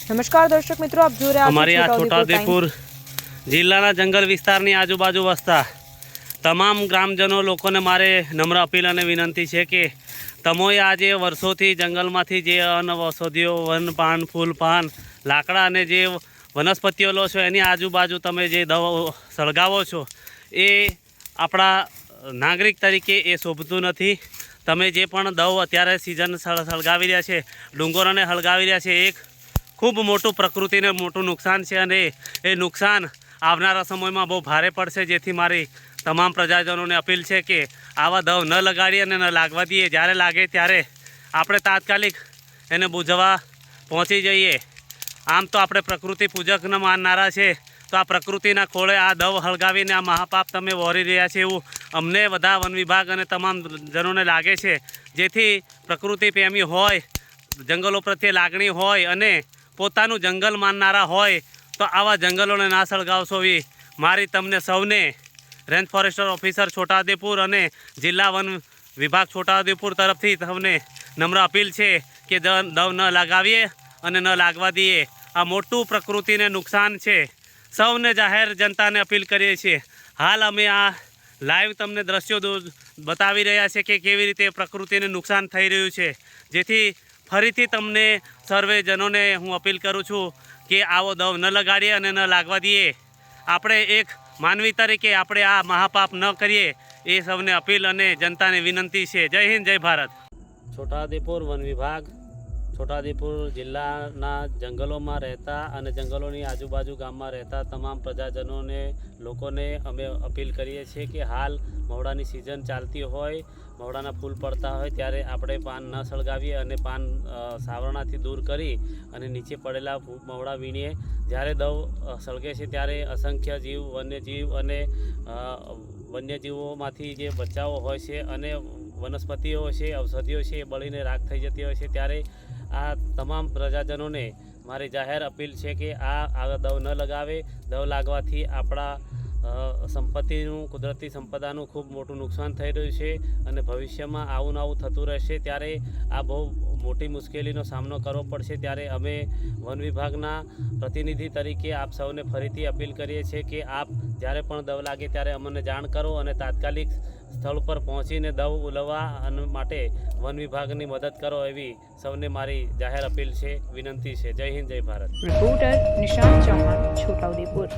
નમસ્કાર દર્શક મિત્રો, આપ જોઈ રહ્યા છો અમારી આ છોટાઉદેપુર જિલ્લાના જંગલ વિસ્તારની આજુબાજુ વસતા તમામ ગ્રામજનો લોકોને મારે નમ્ર અપીલ અને વિનંતી છે કે તમોએ આજે વર્ષોથી જંગલમાંથી જે ઔષધિઓ વન પાન ફૂલ પાન લાકડા અને જે વનસ્પતિઓ લો છો એની આજુબાજુ તમે જે દવાઓ સળગાવો છો એ આપણા નાગરિક તરીકે એ શોભતું નથી। તમે જે પણ દવ અત્યારે સિઝન સળગાવી રહ્યા છે, ડુંગરોને હળગાવી રહ્યા છે, એક ખૂબ મોટું પ્રકૃતિને મોટું નુકસાન છે અને એ નુકસાન આવનારા સમયમાં બહુ ભારે પડશે। જેથી મારી તમામ પ્રજાજનોને અપીલ છે કે આવા દવ ન લગાડીએ અને ન લાગવા દઈએ। જ્યારે લાગે ત્યારે આપણે તાત્કાલિક એને બુઝવા પહોંચી જઈએ। આમ તો આપણે પ્રકૃતિ પૂજકને માનનારા છે, તો આ પ્રકૃતિના ખોળે આ દવ હળગાવીને આ મહાપાપ તમે વહોરી રહ્યા છે એવું અમને બધા વન વિભાગ અને તમામ જનોને લાગે છે। જેથી પ્રકૃતિ પ્રેમી હોય, જંગલો પ્રત્યે લાગણી હોય અને પોતાનું જંગલ માનનારા હોય તો આવા જંગલોને ના સળગાવશો એવી મારી તમને સૌને રેન્જ ફોરેસ્ટર ઓફિસર છોટાઉદેપુર અને જિલ્લા વન વિભાગ છોટાઉદેપુર તરફથી તમને નમ્ર અપીલ છે કે દવ ન લગાવીએ અને ન લાગવા દઈએ। આ મોટું પ્રકૃતિને નુકસાન છે। સૌને જાહેર જનતાને અપીલ કરીએ છીએ। હાલ અમે આ લાઈવ તમને દ્રશ્યો બતાવી રહ્યા છે કે કેવી રીતે પ્રકૃતિને નુકસાન થઈ રહ્યું છે। જેથી ફરીથી તમને સર્વે જનોને હું અપીલ કરું છું કે આવો દવ ન લગાડીએ અને ન લાગવા દઈએ। આપણે એક માનવી તરીકે આપણે આ મહાપાપ ન કરીએ એ સૌને અપીલ અને જનતાને વિનંતી છે। જય હિન્દ, જય ભારત। છોટાઉદેપુર વન વિભાગ છોટાઉદેપુર જિલ્લાના જંગલોમાં રહેતા અને જંગલોની આજુબાજુ ગામમાં રહેતા તમામ પ્રજાજનોને લોકોને અમે અપીલ કરીએ છીએ કે હાલ મવડાની સિઝન ચાલતી હોય, મવડાના ફૂલ પડતા હોય ત્યારે આપણે પાન ન સળગાવીએ અને પાન સાવરણાથી દૂર કરી અને નીચે પડેલા મવડા વીણીએ। જ્યારે દવ સળગે છે ત્યારે અસંખ્ય જીવ, વન્યજીવ અને વન્યજીવોમાંથી જે બચ્ચાઓ હોય છે અને વનસ્પતિઓ છે, ઔષધિઓ છે એ બળીને રાખ થઈ જતી હોય છે। ત્યારે આ તમામ પ્રજાજનોને મારી જાહેર અપીલ છે કે આ દવ ન લગાવે। દવ લાગવાથી આપણા સંપત્તિનું, કુદરતી સંપદાનું ખૂબ મોટું નુકસાન થઈ રહ્યું છે અને ભવિષ્યમાં આવું નવું થતું રહેશે। ત્યારે આ બહુ મોટી મુશ્કેલીનો સામનો કરવો પડશે। ત્યારે અમે વન વિભાગના પ્રતિનિધિ તરીકે આપ સૌને ફરીથી અપીલ કરીએ છીએ કે આપ જ્યારે પણ દવ લાગે ત્યારે અમને જાણ કરો અને તાત્કાલિક સ્થળ પર પહોંચીને દવ ઉલવવા માટે વન વિભાગની મદદ કરો એવી સૌને મારી જાહેર અપીલ છે, વિનંતી છે। જય હિન્દ, જય ભારત। રિપોર્ટર નિશાંત ચૌહાણ, છોટાઉદેપુર।